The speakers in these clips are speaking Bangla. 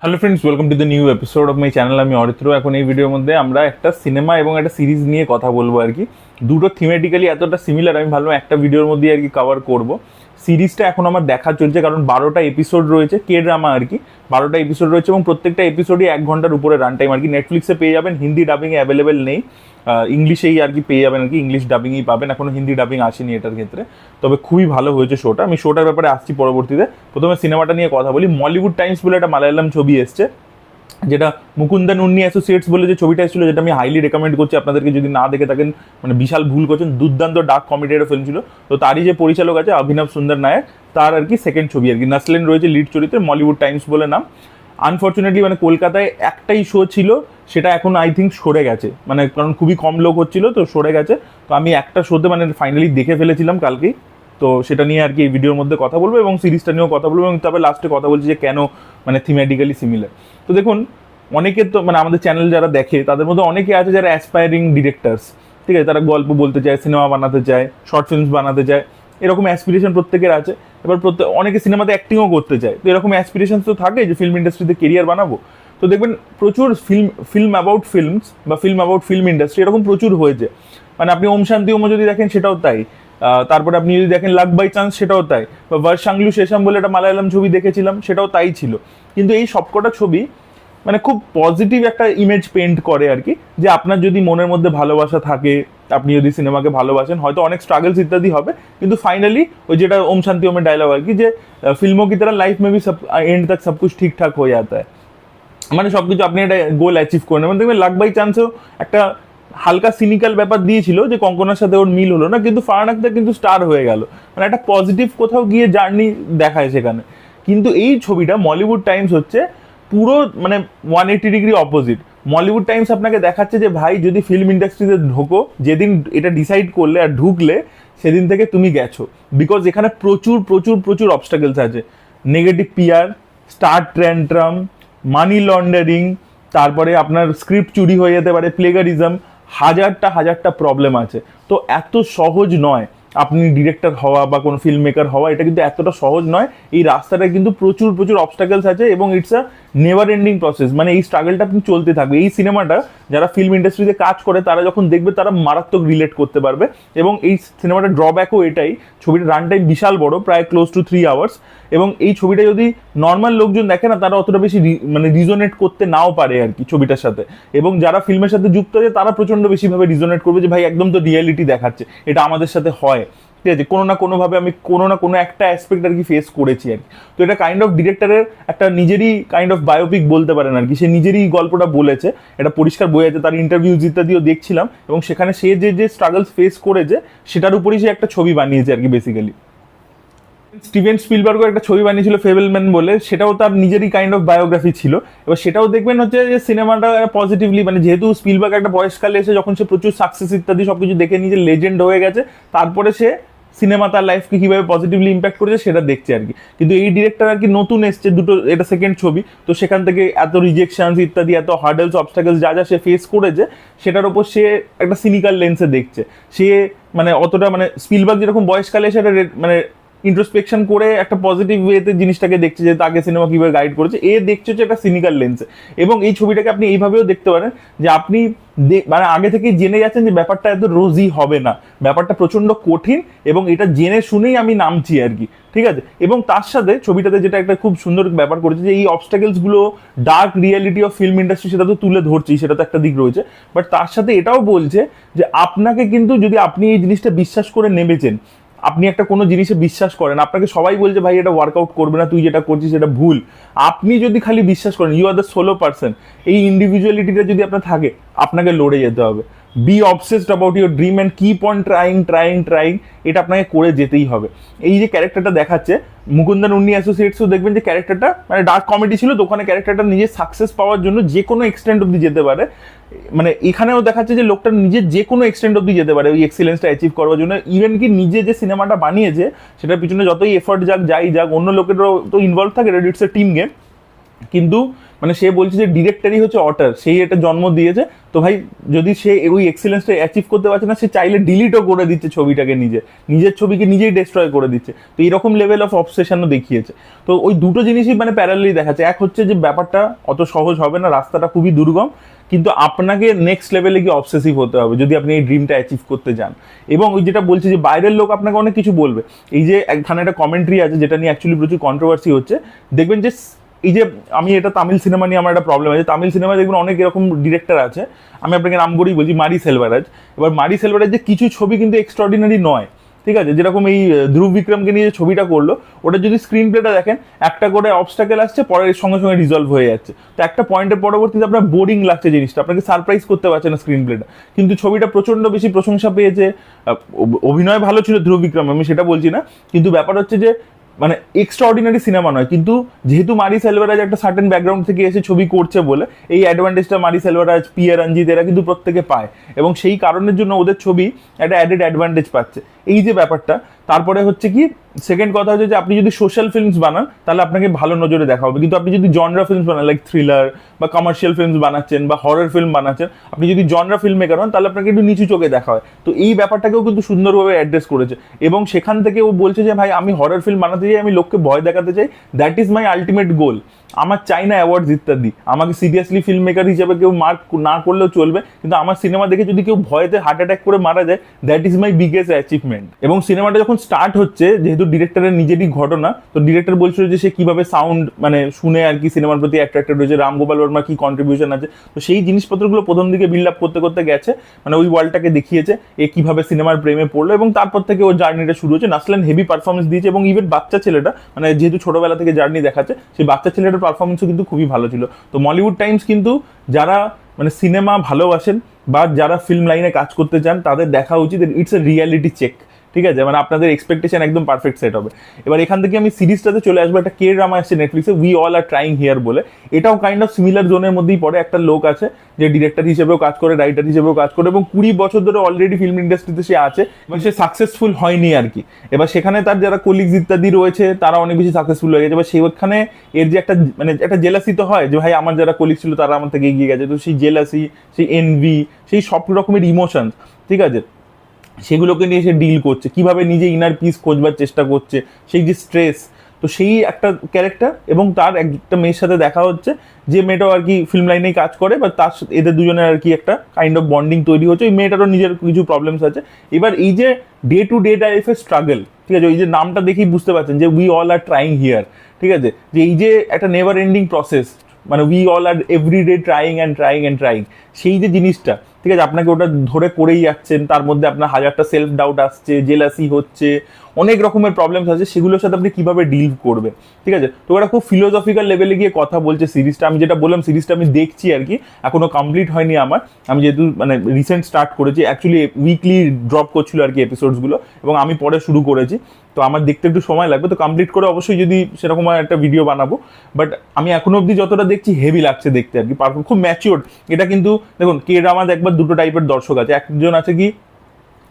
Hello friends, welcome to the new episode of my channel. আমি অরিত্র। এখন এই ভিডিওর মধ্যে আমরা একটা সিনেমা এবং একটা সিরিজ নিয়ে কথা বলবো আর কি। দুটো থিমেটিক্যালি এতটা সিমিলার, আমি ভাবলাম একটা ভিডিওর মধ্যে আর কি কভার করবো। সিরিজটা এখন আমার দেখা চলছে, কারণ 12টা এপিসোড রয়েছে, কে ড্রামা আর কি। 12টা এপিসোড রয়েছে এবং প্রত্যেকটা এপিসোডই 1 ঘন্টার উপরে রান টাইম আর কি। নেটফ্লিক্সে পেয়ে যাবেন, হিন্দি ডাবিংয়ে অ্যাভেলেবেল নেই, ইংলিশেই আর কি পেয়ে যাবেন আর কি। ইংলিশ ডাবিংই পাবেন, এখনো হিন্দি ডাবিং আসেনি এটার ক্ষেত্রে। তবে খুবই ভালো হয়েছে শোটা। আমি শোটার ব্যাপারে আসছি পরবর্তীতে। প্রথমে সিনেমাটা নিয়ে কথা বলি। মলিউড টাইমস বলে একটা মালায়ালাম ছবি এসছে, যেটা মুকুন্দন উন্নি অ্যাসোসিয়েটস বলে যে ছবিটা ছিল, যেটা আমি হাইলি রেকমেন্ড করছি আপনাদেরকে। যদি না দেখে থাকেন মানে বিশাল ভুল করছেন। দুর্দান্ত ডার্ক কমেডির ফিল্ম ছিল। তো তারই যে পরিচালক আছে অভিনব সুন্দর নায়ক, তার আর কি সেকেন্ড ছবি আর কি। নাসলেন রয়েছে লিড চরিত্রে, মলিউড টাইমস বলে নাম। আনফর্চুনেটলি মানে কলকাতায় একটাই শো ছিল, সেটা এখন আই থিঙ্ক সরে গেছে, মানে কারণ খুবই কম লোক হচ্ছিল তো সরে গেছে। তো আমি একটা শোতে মানে ফাইনালি দেখে ফেলেছিলাম কালকেই। তো সেটা নিয়ে আর কি এই ভিডিওর মধ্যে কথা বলবো এবং সিরিজটা নিয়েও কথা বলবো, এবং তবে লাস্টে কথা বলছি যে কেন মানে থিমেটিক্যালি সিমিলার। তো দেখুন, অনেকে তো মানে আমাদের চ্যানেল যারা দেখে তাদের মধ্যে অনেকে আছে যারা অ্যাসপায়ারিং ডিরেক্টরস, ঠিক আছে। তারা গল্প বলতে চায়, সিনেমা বানাতে চায়, শর্ট ফিল্মস বানাতে চায়, এরকম অ্যাসপিরেশন প্রত্যেকের আছে। এবার অনেকে সিনেমাতে অ্যাক্টিংও করতে চায়, তো এরকম অ্যাসপিরেশন তো থাকে যে ফিল্ম ইন্ডাস্ট্রিতে কেরিয়ার বানাবো। তো দেখবেন প্রচুর ফিল্ম অ্যাবাউট ফিল্মস বা ফিল্ম অ্যাবাউট ফিল্ম ইন্ডাস্ট্রি এরকম প্রচুর হয়েছে। মানে আপনি ওম শান্তি ওমো যদি দেখেন সেটাও তাই, তারপরে আপনি যদি দেখেন লাক বাই চান্স সেটাও তাই, বা ভার্সাংলু শেষাম বলে একটা মালায়ালাম ছবি দেখেছিলাম সেটাও তাই ছিল। কিন্তু এই সবকটা ছবি মানে খুব পজিটিভ একটা ইমেজ পেন্ট করে আর কি, যে আপনার যদি মনের মধ্যে ভালোবাসা থাকে, আপনি যদি সিনেমাকে ভালোবাসেন, হয়তো অনেক স্ট্রাগলস ইত্যাদি হবে, কিন্তু ফাইনালি ওই যেটা ওম শান্তি ওমের ডায়লগ আর কি, যে ফিল্মোं की तरह লাইফ में भी सब एंड तक सब कुछ ठीक ठाक हो जाता है। মানে সবকিছু আপনি একটা গোল অ্যাচিভ করে নেবেন। দেখবেন লাক বাই চান্সেও একটা হালকা সিনিক্যাল ব্যাপার দিয়েছিল, যে কঙ্কনার সাথে ওর মিল হলো না, কিন্তু ফারহান আখতার কিন্তু স্টার হয়ে গেল। মানে একটা পজিটিভ কোথাও গিয়ে জার্নি দেখায় সেখানে। কিন্তু এই ছবিটা মলিউড টাইমস হচ্ছে পুরো মানে 180 ডিগ্রি অপোজিট। মলিউড টাইমস আপনাকে দেখাচ্ছে যে ভাই, যদি ফিল্ম ইন্ডাস্ট্রিতে ঢোকো, যেদিন এটা ডিসাইড করলে আর ঢুকলে সেদিন থেকে তুমি গেছো। বিকজ এখানে প্রচুর প্রচুর প্রচুর অবস্টাকেলস আছে। Negative PR, star tantrum, money laundering, তারপরে আপনার স্ক্রিপ্ট চুরি হয়ে যেতে পারে, প্লেগারিজম, হাজারটা প্রবলেম আছে। তো এত সহজ নয় আপনি ডিরেক্টর হওয়া বা কোনো ফিল্ম মেকার হওয়া, এটা কিন্তু এতটা সহজ নয়। এই রাস্তাটা কিন্তু প্রচুর প্রচুর অবস্টাকেলস আছে এবং it's a never ending process. মানে এই স্ট্রাগলটা আপনি চলতে থাকবে। এই সিনেমাটা যারা ফিল্ম ইন্ডাস্ট্রিতে কাজ করে তারা যখন দেখবে তারা মারাত্মক রিলেট করতে পারবে। এবং এই সিনেমাটার ড্রব্যাকও এটাই, ছবিটার রান টাইম বিশাল বড়, প্রায় ক্লোজ টু 3 আওয়ার্স। এবং এই ছবিটা যদি নর্মাল লোকজন দেখে না, তারা অতটা বেশি মানে রিজোনেট করতে নাও পারে আর কি ছবিটার সাথে। এবং যারা ফিল্মের সাথে যুক্ত আছে তারা প্রচন্ড বেশিভাবে রিজোনেট করবে যে ভাই একদম তো রিয়ালিটি দেখাচ্ছে, এটা আমাদের সাথে হয়, ঠিক আছে। কোনো না কোনোভাবে আমি কোনো না কোনো একটা অ্যাসপেক্ট আর কি ফেস করেছি আর কি। তো এটা কাইন্ড অফ ডিরেক্টরের একটা নিজেরই কাইন্ড অফ বায়োপিক বলতে পারেন আর কি। সে নিজেরই গল্পটা বলেছে, এটা পরিষ্কার বই আছে, তার ইন্টারভিউজ ইত্যাদিও দেখছিলাম। এবং সেখানে সে যে যে স্ট্রাগলস ফেস করেছে সেটার উপরেই সে একটা ছবি বানিয়েছে আর কি বেসিক্যালি। স্টিভেন স্পিলবার্গও একটা ছবি বানিয়েছিল ফেবেলম্যান বলে, সেটাও তার নিজেরই কাইন্ড অফ বায়োগ্রাফি ছিল। এবার সেটাও দেখবেন হচ্ছে যে সিনেমাটা পজিটিভলি, মানে যেহেতু স্পিলবার্গ একটা বয়সকালে এসে যখন সে প্রচুর সাকসেস ইত্যাদি সবকিছু দেখে নিজে লেজেন্ড হয়ে গেছে, তারপরে সে সিনেমা তার লাইফকে কিভাবে পজিটিভলি ইম্প্যাক্ট করেছে সেটা দেখছে আর কি। কিন্তু এই ডিরেক্টর আর কি নতুন এসছে, দুটো এটা সেকেন্ড ছবি, তো সেখান থেকে এত রিজেকশনস ইত্যাদি, এত হার্ডেলস অবস্টাকেলস যা যা সে ফেস করেছে, সেটার উপর সে একটা সিনিক্যাল লেন্সে দেখছে। সে মানে অতটা মানে স্পিলবার্গ যেরকম বয়সকালে এসে একটা মানে ইন্ট্রোস্পেকশন করে একটা পজিটিভ ওয়েতে জিনিসটাকে দেখছে, যে তাকে সিনেমা কিভাবে গাইড করেছে, এ দেখছে হচ্ছে একটা সিনিক্যাল লেন্সে। এবং এই ছবিটাকে আপনি এইভাবেও দেখতে পারেন যে আপনি মানে আগে থেকেই জেনে যাচ্ছেন যে ব্যাপারটা এত রোজি হবে না, ব্যাপারটা প্রচন্ড কঠিন, এবং এটা জেনে শুনেই আমি নামছি আর কি, ঠিক আছে। এবং তার সাথে ছবিটাতে যেটা একটা খুব সুন্দর ব্যাপার করেছে, যে এই অবস্টাকেলস গুলো dark reality of film industry সেটা তো তুলে ধরছি, সেটা তো একটা দিক রয়েছে। বাট তার সাথে এটাও বলছে যে আপনাকে কিন্তু যদি আপনি এই জিনিসটা বিশ্বাস করে নেমেছেন, আপনি একটা কোনো জিনিসে বিশ্বাস করেন, আপনাকে সবাই বলছে ভাই এটা ওয়ার্কআউট করবে না, তুই যেটা করছিস সেটা ভুল, আপনি যদি খালি বিশ্বাস করেন, you are the solo person, এই ইন্ডিভিজুয়ালিটিটা যদি আপনার থাকে, আপনাকে লড়ে যেতে হবে। Be obsessed about your dream and keep on trying, এটা আপনাকে করে যেতেই হবে। এই যে ক্যারেক্টারটা দেখাচ্ছে মুকুন্দন উন্নি অ্যাসোসিয়েটসও, দেখবেন যে ক্যারেক্টারটা মানে ডার্ক কমেডি ছিল, তো ওখানে ক্যারেক্টারটা নিজের সাকসেস পাওয়ার জন্য যে কোনো এক্সটেন্ট অব্দি যেতে পারে। মানে এখানেও দেখাচ্ছে যে লোকটা নিজের যে কোনো এক্সটেন্ট অব্দি যেতে পারে ওই এক্সিলেন্সটা অ্যাচিভ করার জন্য। ইভেন কি নিজে যে সিনেমাটা বানিয়েছে সেটার পিছনে যতই এফর্ট যাক, যাই যাক, অন্য লোকেরও তো ইনভলভ থাকে, ইটস এ টিম গেম। কিন্তু মানে সে বলছে যে ডিরেক্টরই হচ্ছে অটার, সেই এটা জন্ম দিয়েছে। তো ভাই যদি সে ওই এক্সিলেন্সটা অ্যাচিভ করতে পারছে না, সে চাইলে ডিলিটও করে দিচ্ছে ছবিটাকে, নিজের ছবিকে নিজেই ডিস্ট্রয় করে দিচ্ছে। তো এইরকম লেভেল অফ অবসেশনও দেখিয়েছে। তো ওই দুটো জিনিসই মানে প্যারালালি দেখাচ্ছে। এক হচ্ছে যে ব্যাপারটা অত সহজ হবে না, রাস্তাটা খুবই দুর্গম, কিন্তু আপনাকে নেক্সট লেভেলে গিয়ে অবসেসিভ হতে হবে যদি আপনি এই ড্রিমটা অ্যাচিভ করতে যান। এবং ওই যেটা বলছে যে বাইরের লোক আপনাকে অনেক কিছু বলবে, এই যে এখানে একটা কমেন্ট্রি আছে যেটা নিয়ে অ্যাকচুয়ালি প্রচুর কন্ট্রোভার্সি হচ্ছে। দেখবেন যে এই যে আমি এটা তামিল সিনেমা নিয়ে আমার একটা প্রবলেম আছে, তামিল সিনেমায় দেখবেন অনেক এরকম ডিরেক্টর আছে, আমি আপনাকে নাম করেই বলছি, মারি সেলভারাজ। এবার মারি সেলভারাজ যে কিছু ছবি কিন্তু এক্সট্রাঅর্ডিনারি নয়, ঠিক আছে, যেরকম এই ধ্রুব বিক্রমকে নিয়ে যে ছবিটা করলো, ওটা যদি স্ক্রিন প্লেটা দেখেন, একটা করে অবস্টাকেল আসছে, পরের সঙ্গে সঙ্গে রিজলভ হয়ে যাচ্ছে। তো একটা পয়েন্টের পরবর্তীতে আপনার বোরিং লাগছে জিনিসটা, আপনাকে সারপ্রাইজ করতে পারছে না স্ক্রিন প্লেটা। কিন্তু ছবিটা প্রচন্ড বেশি প্রশংসা পেয়েছে, অভিনয় ভালো ছিল ধ্রুব বিক্রম, আমি সেটা বলছি না, কিন্তু ব্যাপার হচ্ছে যে মানে এক্সট্রাঅর্ডিনারি সিনেমা নয়। কিন্তু যেহেতু মারি সেলভারাজ একটা সার্টেন ব্যাকগ্রাউন্ড থেকে এসে ছবি করছে বলে এই অ্যাডভান্টেজটা মারি সেলভারাজ, পিয়া রঞ্জিত এরা কিন্তু প্রত্যেকে পায়, এবং সেই কারণের জন্য ওদের ছবি একটা অ্যাডেড অ্যাডভান্টেজ পাচ্ছে, এই যে ব্যাপারটা। তারপরে হচ্ছে কি, সেকেন্ড কথা হচ্ছে যে আপনি যদি সোশ্যাল ফিল্মস বানান তাহলে আপনাকে ভালো নজরে দেখা হবে, কিন্তু আপনি যদি জনরা ফিল্মস বানান, লাইক থ্রিলার বা কমার্শিয়াল ফিল্মস বানাচ্ছেন বা হরর ফিল্ম বানাচ্ছেন, আপনি যদি জনরা ফিল্ম মেকার হন তাহলে আপনাকে একটু নিচু চোখে দেখা হয়। তো এই ব্যাপারটাকেও কিন্তু সুন্দরভাবে অ্যাড্রেস করেছে, এবং সেখান থেকে ও বলছে যে ভাই আমি হরর ফিল্ম বানাতে চাই, আমি লোককে ভয় দেখাতে চাই, that is my ultimate goal. আমার চাই না অ্যাওয়ার্ডস ইত্যাদি, আমাকে সিরিয়াসলি ফিল্ম মেকার হিসেবে কেউ মার্ক না করলেও চলবে, কিন্তু আমার সিনেমা দেখে যদি কেউ ভয়তে হার্ট অ্যাটাক করে মারা যায়, that is my biggest achievement. এবং সিনেমাটা যখন স্টার্ট হচ্ছে, যেহেতু ডিরেক্টরের নিজেরই ঘটনা, তো ডিরেক্টর বলছিল যে সে কিভাবে সাউন্ড মানে শুনে আর কি সিনেমার প্রতি অ্যাট্রাক্টেড হয়েছে, রাম গোপাল বর্মার কি কন্ট্রিবিউশন আছে, তো সেই জিনিসপত্রগুলো প্রথম দিকে বিল্ড আপ করতে করতে গেছে, মানে ওই ওয়ার্ল্ডটাকে দেখিয়েছে এ কিভাবে সিনেমার প্রেমে পড়লো, এবং তারপর থেকে ওর জার্নিটা শুরু হচ্ছে। নাসলান হেভি পারফরমেন্স দিয়েছে, এবং ইভেন বাচ্চা ছেলেটা, মানে যেহেতু ছোটবেলা থেকে জার্নি দেখাচ্ছে, সেই বাচ্চা ছেলেটার পারফরমেন্সও কিন্তু খুবই ভালো ছিল। তো মলিউড টাইমস কিন্তু যারা মানে সিনেমা ভালোবাসেন বা যারা ফিল্ম লাইনে কাজ করতে চান তাদের দেখা উচিত, ইটস এ রিয়ালিটি চেক, ঠিক আছে, মানে আপনাদের এক্সপেকটেশন একদম পারফেক্ট সেট হবে। এবার এখান থেকে আমি সিরিজটাতে চলে আসবো, একটা কে ড্রামা আসছে নেটফ্লিক্সে, we all are trying here বলে। এটাও কাইন্ড অফ সিমিলার জোনের মধ্যেই পড়ে। একটা লোক আছে যে ডিরেক্টর হিসেবেও কাজ করে, রাইটার হিসেবেও কাজ করে, এবং 20 বছর ধরে অলরেডি ফিল্ম ইন্ডাস্ট্রিতে সে আছে, এবং সে সাকসেসফুল হয়নি আর কি। এবার সেখানে তার যারা কলিগস ইত্যাদি রয়েছে তারা অনেক বেশি সাকসেসফুল হয়ে গেছে। এবার সেখানে এর যে একটা মানে একটা জেলাসি তো হয়, যে ভাই আমার যারা কলিগ ছিল তারা আমার থেকে এগিয়ে গেছে, তো সেই জেলাসি, সেই এনভি, সেই সব রকমের ইমোশন, ঠিক আছে, সেগুলোকে নিয়ে সে ডিল করছে, কিভাবে নিজে ইনার পিস খোঁজবার চেষ্টা করছে, সেই যে স্ট্রেস, তো সেই একটা ক্যারেক্টার। এবং তার একটা মেয়ের সাথে দেখা হচ্ছে, যে মেয়েটাও আর কি ফিল্ম লাইনেই কাজ করে, বা তার এদের দুজনের আর কি একটা কাইন্ড অফ বন্ডিং তৈরি হচ্ছে। ওই মেয়েটারও নিজের কিছু প্রবলেমস আছে। এবার এই যে ডে টু ডে লাইফের স্ট্রাগল, ঠিক আছে, এই যে নামটা দেখেই বুঝতে পারছেন যে we all are trying here, ঠিক আছে, যে এই যে একটা নেভার এন্ডিং প্রসেস, মানে we all are everyday trying and trying and trying, সেই যে জিনিসটা, ঠিক আছে, আপনাকে ওটা ধরে করেই যাচ্ছেন, তার মধ্যে আপনার হাজারটা সেলফ ডাউট আসছে, জেলাসি হচ্ছে, অনেক রকমের প্রবলেমস আছে, সেগুলোর সাথে আপনি কিভাবে ডিল করবেন, ঠিক আছে। তো ওরা খুব ফিলোসফিক্যাল লেভেলে গিয়ে কথা বলছে সিরিজটা। আমি যেটা বললাম, সিরিজটা আমি দেখছি আর কি, এখনো কমপ্লিট হয়নি আমার, আমি যেহেতু মানে রিসেন্ট স্টার্ট করেছি, অ্যাকচুয়ালি উইকলি ড্রপ করছিল আর কি এপিসোডসগুলো, এবং আমি পরে শুরু করেছি, তো আমার দেখতে একটু সময় লাগবে। তো কমপ্লিট করে অবশ্যই যদি সেরকম একটা ভিডিও বানাবো, বাট আমি এখনো অবধি যতটা দেখছি হেভি লাগছে দেখতে আর কি, পারফেক্ট, খুব ম্যাচিওর। এটা কিন্তু দেখুন, কে ড্রামা একবার দুটো টাইপের দর্শক আছে। একজন আছে কি,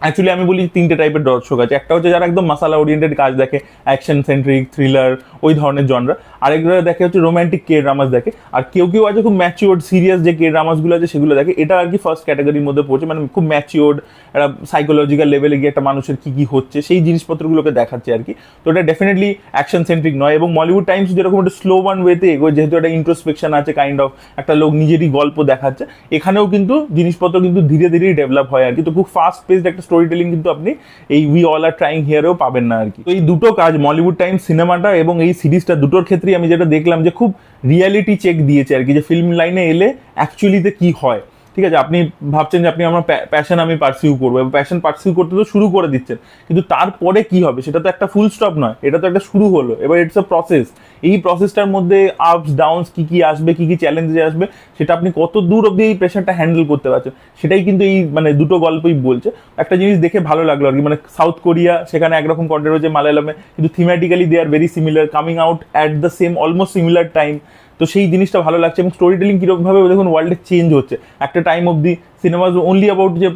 অ্যাকচুয়ালি আমি বলি 3টে টাইপের দর্শক আছে। একটা হচ্ছে যারা একদম মাসালা ওরিয়েন্টেড কাজ দেখে, অ্যাকশন সেন্ট্রিক, থ্রিলার, ওই ধরনের জনরা। আরেকটা দেখে হচ্ছে রোম্যান্টিক কে ড্রামাস দেখে। আর কেউ কেউ আছে খুব ম্যাচিওর্ড সিরিয়াস যে কে ড্রামাসগুলো আছে সেগুলো দেখে। এটা আর কি ফার্স্ট ক্যাটাগরির মধ্যে পড়ছে, মানে খুব ম্যাচিওর্ড, একটা সাইকোলজিক্যাল লেভেলে গিয়ে একটা মানুষের কী কী হচ্ছে সেই জিনিসপত্রগুলোকে দেখাচ্ছে আর কি। তো এটা ডেফিনেটলি অ্যাকশন সেন্ট্রিক নয়। এবং মলিউড টাইমস যেরকম একটা স্লো ওয়ান ওয়েতে এগোয়, যেহেতু একটা ইন্ট্রোস্পেকশন আছে, কাইন্ড অফ একটা লোক নিজেরই গল্প দেখাচ্ছে, এখানেও কিন্তু জিনিসপত্র কিন্তু ধীরে ধীরেই ডেভেলপ হয় আর কি। তো খুব ফাস্ট পেসড একটা স্টোরি টেলিং কিন্তু আপনি এই উই অল আর ট্রাইং হিয়ারেও পাবেন না আর কি। তো এই দুটো কাজ, মলিউড টাইমস সিনেমাটা এবং এই সিরিজটা, দুটোর ক্ষেত্রেই আমি যেটা দেখলাম যে খুব রিয়ালিটি চেক দিয়েছে আর কি, যে ফিল্ম লাইনে এলে অ্যাকচুয়ালিতে কি হয়। ঠিক আছে, আপনি ভাবছেন যে আপনি আমার প্যাশন আমি পার্সিউ করবো, এবং প্যাশন পার্সিউ করতে তো শুরু করে দিচ্ছেন, কিন্তু তারপরে কি হবে সেটা তো একটা ফুল স্টপ নয়, এটা তো একটা শুরু হলো। এবার ইটস আ প্রসেস। এই প্রসেসটার মধ্যে আপস ডাউনস কি কি আসবে, কি কি চ্যালেঞ্জে আসবে, সেটা আপনি কত দূর অব্দি এই প্রেশারটা হ্যান্ডেল করতে পারছেন, সেটাই কিন্তু এই মানে দুটো গল্পই বলছে। একটা জিনিস দেখে ভালো লাগলো আর কি, মানে সাউথ কোরিয়া, সেখানে একরকম কন্টেন্ট হচ্ছে মালায়ালামে, কিন্তু thematically they are very similar, coming out at the same almost similar time. তো সেই জিনিসটা ভালো লাগছে। এবং স্টোরি টেলিং কীরকমভাবে দেখুন ওয়ার্ল্ডে চেঞ্জ হচ্ছে। একটা টাইম অবধি সিনেমা ওনলি অ্যাবাউট যে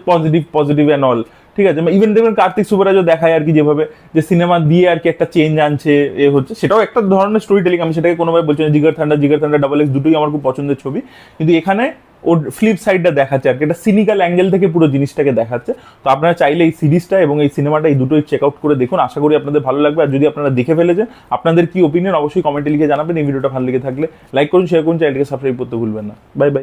পজিটিভ অ্যান্ড অল, ঠিক আছে, ইভেন দেখবেন কার্তিক সুবরাজও দেখায় আর কি যেভাবে যে সিনেমা দিয়ে আর কি একটা চেঞ্জ আনছে হচ্ছে, সেটাও একটা ধরনের স্টোরি টেলিং। আমি সেটাকে কোনোভাবে বলছি না। জিগার থান্ডার ডাবল এক্স দুটোই আমার খুব পছন্দের ছবি, কিন্তু এখানে ওর ফ্লিপ সাইডটা দেখাচ্ছে আর কি, একটা সিনিক্যাল অ্যাঙ্গেল থেকে পুরো জিনিসটাকে দেখাচ্ছে। তো আপনারা চাইলে এই সিরিজটা এবং এই সিনেমাটা এই দুটোই চেক আউট করে দেখুন, আশা করি আপনাদের ভালো লাগবে। আর যদি আপনারা দেখে ফেলেছেন, আপনাদের কি ওপিনিয়ন অবশ্যই কমেন্টে লিখে জানাবেন। এই ভিডিওটা ভালো লেগে থাকলে লাইক করুন, শেয়ার করুন, চ্যানেলটিকে সাবস্ক্রাইব করতে ভুলবেন না। Bye bye.